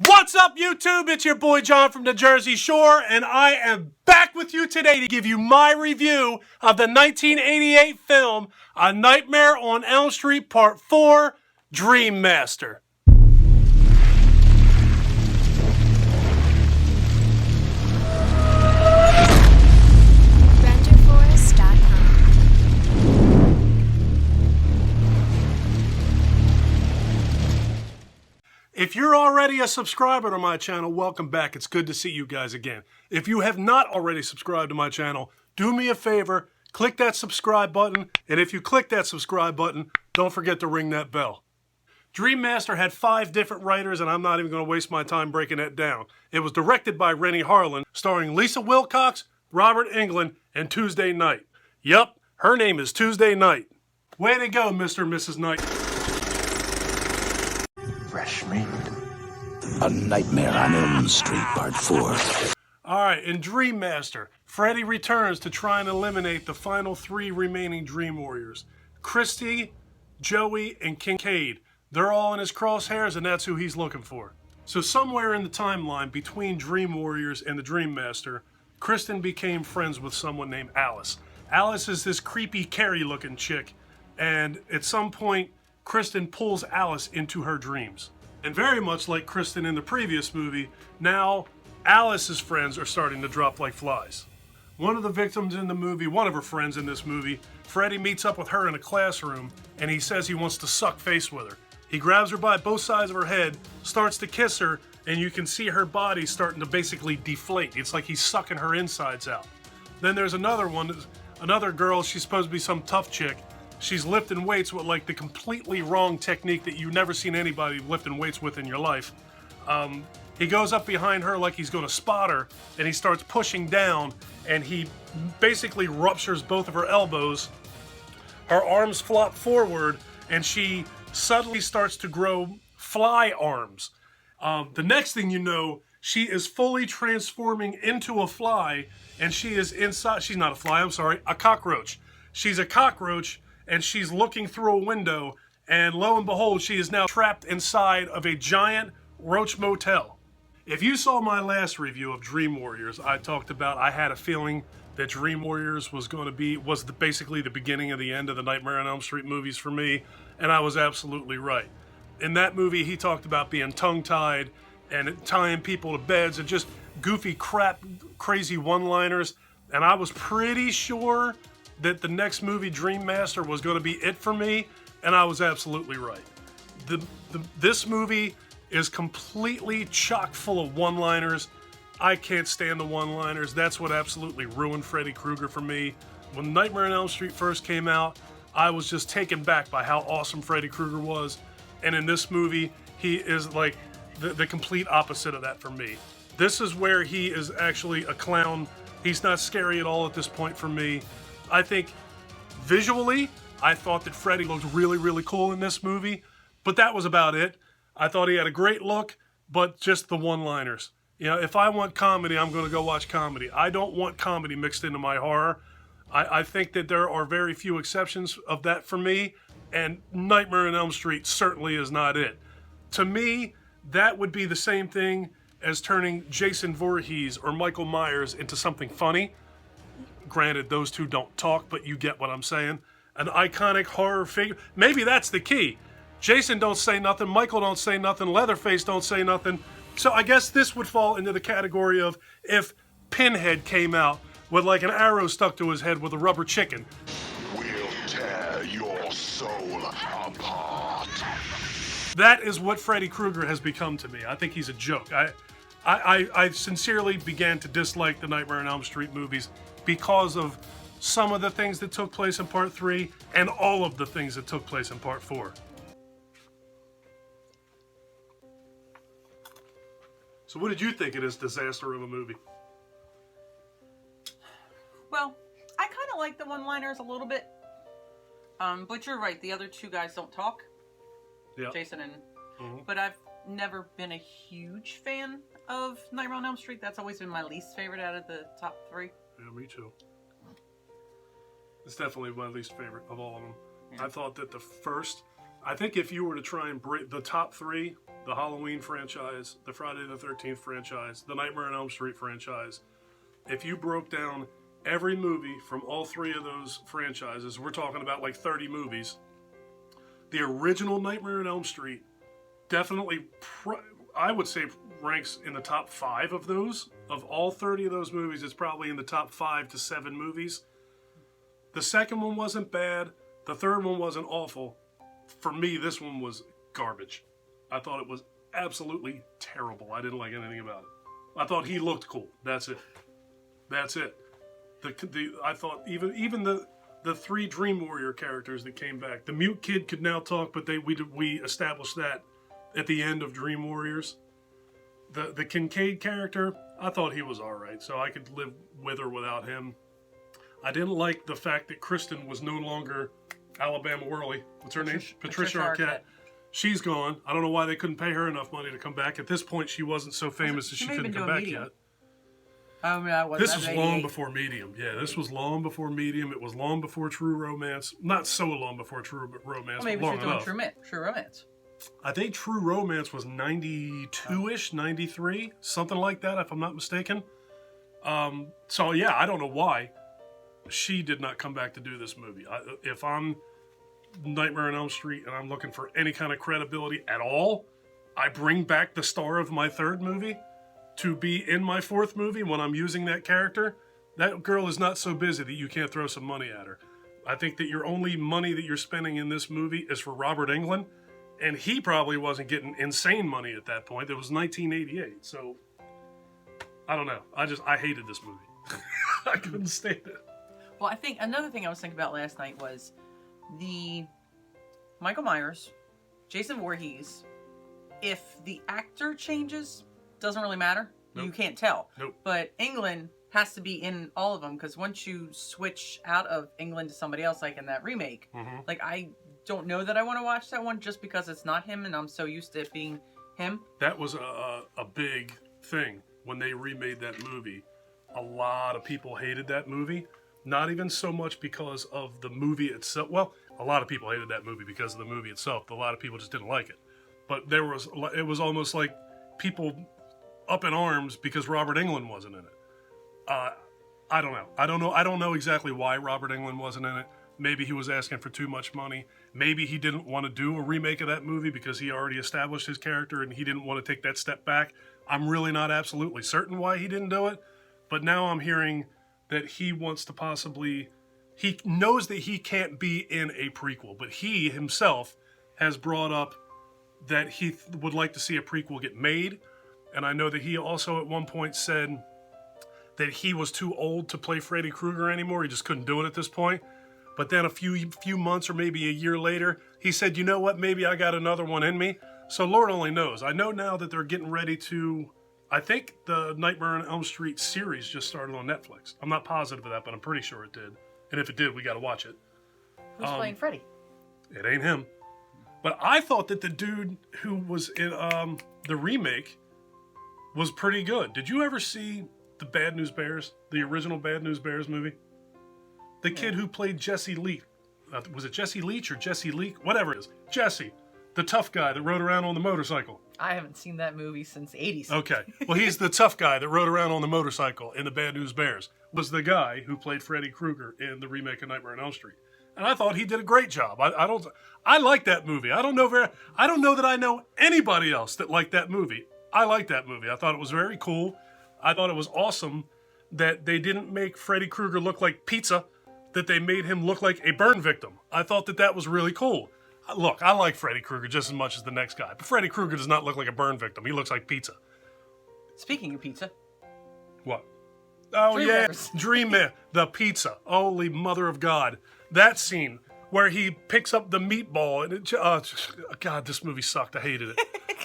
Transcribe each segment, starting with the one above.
What's up, YouTube? It's your boy John from the Jersey Shore, and I am back with you today to give you my review of the 1988 film A Nightmare on Elm Street Part 4, Dream Master. If you're already a subscriber to my channel, welcome back. It's good to see you guys again. If you have not already subscribed to my channel, do me a favor, click that subscribe button, and if you click that subscribe button, don't forget to ring that bell. Dream Master had 5 different writers, and I'm not even going to waste my time breaking that down. It was directed by Renny Harlin, starring Lisa Wilcox, Robert Englund, and Tuesday Knight. Yup, her name is Tuesday Knight. Way to go, Mr. and Mrs. Knight. Fresh meat. A Nightmare on Elm Street, Part 4. Alright, in Dream Master, Freddy returns to try and eliminate the final 3 remaining Dream Warriors. Christy, Joey, and Kincaid. They're all in his crosshairs, and that's who he's looking for. So somewhere in the timeline between Dream Warriors and the Dream Master, Kristen became friends with someone named Alice. Alice is this creepy Carrie-looking chick, and at some point, Kristen pulls Alice into her dreams. And very much like Kristen in the previous movie, now Alice's friends are starting to drop like flies. One of the victims in the movie, one of her friends in this movie, Freddy meets up with her in a classroom and he says he wants to suck face with her. He grabs her by both sides of her head, starts to kiss her, and you can see her body starting to basically deflate. It's like he's sucking her insides out. Then there's another one, another girl, she's supposed to be some tough chick. She's lifting weights with like the completely wrong technique that you've never seen anybody lifting weights with in your life. He goes up behind her like he's going to spot her, and he starts pushing down, and he basically ruptures both of her elbows. Her arms flop forward, and she suddenly starts to grow fly arms. The next thing you know, she is fully transforming into a fly, and she is inside. She's not a fly, I'm sorry, a cockroach. She's a cockroach. And she's looking through a window, and lo and behold, she is now trapped inside of a giant roach motel. If you saw my last review of Dream Warriors, I talked about I had a feeling that Dream Warriors was basically the beginning of the end of the Nightmare on Elm Street movies for me, and I was absolutely right. In that movie, he talked about being tongue-tied and tying people to beds and just goofy crap, crazy one-liners, and I was pretty sure that the next movie, Dream Master, was going to be it for me, and I was absolutely right. This movie is completely chock full of one-liners. I can't stand the one-liners. That's what absolutely ruined Freddy Krueger for me. When Nightmare on Elm Street first came out, I was just taken back by how awesome Freddy Krueger was, and in this movie, he is like the complete opposite of that for me. This is where he is actually a clown. He's not scary at all at this point for me. I think visually, I thought that Freddy looked really, really cool in this movie, but that was about it. I thought he had a great look, but just the one-liners. You know, if I want comedy, I'm going to go watch comedy. I don't want comedy mixed into my horror. I think that there are very few exceptions of that for me, and Nightmare on Elm Street certainly is not it. To me, that would be the same thing as turning Jason Voorhees or Michael Myers into something funny. Granted, those two don't talk, but you get what I'm saying. An iconic horror figure. Maybe that's the key. Jason don't say nothing. Michael don't say nothing. Leatherface don't say nothing. So I guess this would fall into the category of if Pinhead came out with like an arrow stuck to his head with a rubber chicken. We'll tear your soul apart. That is what Freddy Krueger has become to me. I think he's a joke. I sincerely began to dislike the Nightmare on Elm Street movies because of some of the things that took place in Part 3 and all of the things that took place in Part 4. So what did you think of this disaster of a movie? Well, I kind of like the one-liners a little bit. But you're right, the other two guys don't talk. Yeah. Jason and... But I've never been a huge fan of Nightmare on Elm Street. That's always been my least favorite out of the top 3. Yeah, me too. It's definitely my least favorite of all of them. Yeah. I thought that the first I think if you were to try and break the top three, the Halloween franchise, the Friday the 13th franchise, the Nightmare on Elm Street franchise, if you broke down every movie from all three of those franchises, we're talking about like 30 movies, the original Nightmare on Elm Street definitely, I would say, ranks in the top 5 of those. Of all 30 of those movies, it's probably in the top 5 to 7 movies. The second one wasn't bad. The third one wasn't awful. For me, this one was garbage. I thought it was absolutely terrible. I didn't like anything about it. I thought he looked cool. That's it. That's it. I thought even the 3 Dream Warrior characters that came back. The mute kid could now talk, but we established that at the end of Dream Warriors. The Kincaid character, I thought he was all right, so I could live with or without him. I didn't like the fact that Kristen was no longer Alabama Whirly. What's her name? Patricia Arquette. She's gone. I don't know why they couldn't pay her enough money to come back. At this point, she wasn't so famous that she couldn't come back yet. This was long before Medium. Yeah, this was long before Medium. It was long before True Romance. Not so long before True Romance, maybe but long she's doing enough. True Romance. I think True Romance was 92-ish, 93, something like that, if I'm not mistaken. So yeah, I don't know why she did not come back to do this movie. If I'm Nightmare on Elm Street and I'm looking for any kind of credibility at all, I bring back the star of my third movie to be in my fourth movie when I'm using that character. That girl is not so busy that you can't throw some money at her. I think that your only money that you're spending in this movie is for Robert Englund, and he probably wasn't getting insane money at that point. It was 1988, so I don't know. I hated this movie. I couldn't stand it. Well, I think another thing I was thinking about last night was the Michael Myers, Jason Voorhees. If the actor changes, doesn't really matter. Nope. You can't tell. Nope. But Englund has to be in all of them, because once you switch out of Englund to somebody else, like in that remake, like I don't know that I want to watch that one just because it's not him and I'm so used to it being him. That was a big thing when they remade that movie. A lot of people hated that movie. Not even so much because of the movie itself. Well, a lot of people hated that movie because of the movie itself. A lot of people just didn't like it. But it was almost like people up in arms because Robert Englund wasn't in it. I don't know. I don't know exactly why Robert Englund wasn't in it. Maybe he was asking for too much money. Maybe he didn't want to do a remake of that movie because he already established his character and he didn't want to take that step back. I'm really not absolutely certain why he didn't do it. But now I'm hearing that he wants to he knows that he can't be in a prequel, but he himself has brought up that he would like to see a prequel get made. And I know that he also at one point said that he was too old to play Freddy Krueger anymore. He just couldn't do it at this point. But then a few months or maybe a year later, he said, you know what, maybe I got another one in me. So Lord only knows. I know now that they're getting ready to, I think the Nightmare on Elm Street series just started on Netflix. I'm not positive of that, but I'm pretty sure it did. And if it did, we got to watch it. Who's playing Freddy? It ain't him. But I thought that the dude who was in the remake was pretty good. Did you ever see the Bad News Bears, the original Bad News Bears movie? The kid who played Jesse Leach. Was it Jesse Leach or Jesse Leak? Whatever it is. Jesse, the tough guy that rode around on the motorcycle. I haven't seen that movie since the 80s. Okay. Well, he's the tough guy that rode around on the motorcycle in the Bad News Bears. Was the guy who played Freddy Krueger in the remake of Nightmare on Elm Street. And I thought he did a great job. I like that movie. I don't know that I know anybody else that liked that movie. I liked that movie. I thought it was very cool. I thought it was awesome that they didn't make Freddy Krueger look like pizza, that they made him look like a burn victim. I thought that was really cool. Look, I like Freddy Krueger just as much as the next guy, but Freddy Krueger does not look like a burn victim. He looks like pizza. Speaking of pizza. What? Oh, Dreamers. Yeah, Dream Man, the pizza. Holy mother of God. That scene where he picks up the meatball, and God, this movie sucked. I hated it.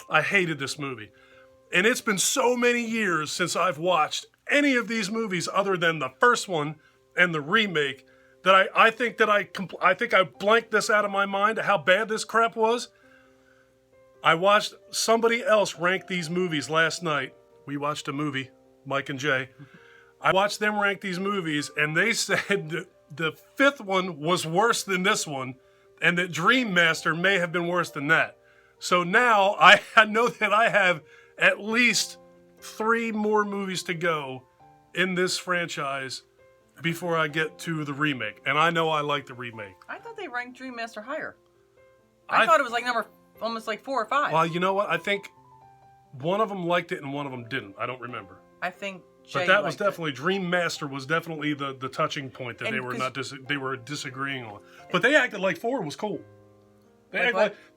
I hated this movie. And it's been so many years since I've watched any of these movies other than the first one and the remake that I think I blanked this out of my mind how bad this crap was. I watched somebody else rank these movies last night. We watched a movie, Mike and Jay. I watched them rank these movies, and they said that the fifth one was worse than this one. and that Dream Master may have been worse than that. So now I know that I have at least 3 more movies to go in this franchise before I get to the remake. And I know I like the remake. I thought they ranked Dream Master higher. I thought it was like almost like 4 or 5. Well, you know what? I think one of them liked it and one of them didn't. I don't remember. I think But that was definitely, Dream Master was definitely the touching point that they were disagreeing on. But they acted like 4 was cool. They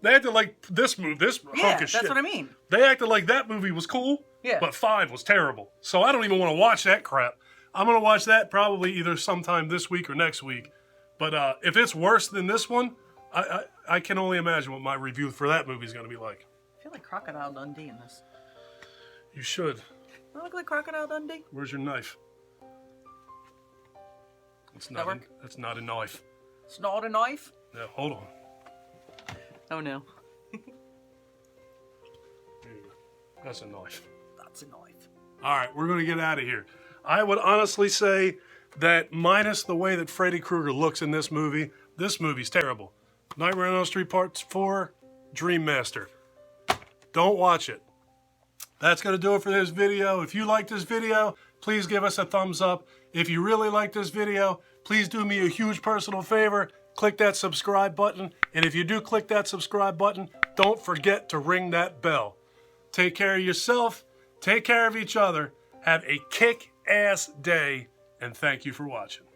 acted like this hunk of shit. That's what I mean. They acted like that movie was cool, but 5 was terrible. So I don't even want to watch that crap. I'm going to watch that probably either sometime this week or next week. But if it's worse than this one, I can only imagine what my review for that movie is going to be like. I feel like Crocodile Dundee in this. You should. I look like Crocodile Dundee? Where's your knife? That's not a knife. It's not a knife? Yeah, hold on. Oh no. There you go. That's a knife. That's a knife. Alright, we're going to get out of here. I would honestly say that minus the way that Freddy Krueger looks in this movie's terrible. Nightmare on Elm Street Part 4, Dream Master. Don't watch it. That's going to do it for this video. If you like this video, please give us a thumbs up. If you really like this video, please do me a huge personal favor. Click that subscribe button. And if you do click that subscribe button, don't forget to ring that bell. Take care of yourself. Take care of each other. Have a kick-ass day. And thank you for watching.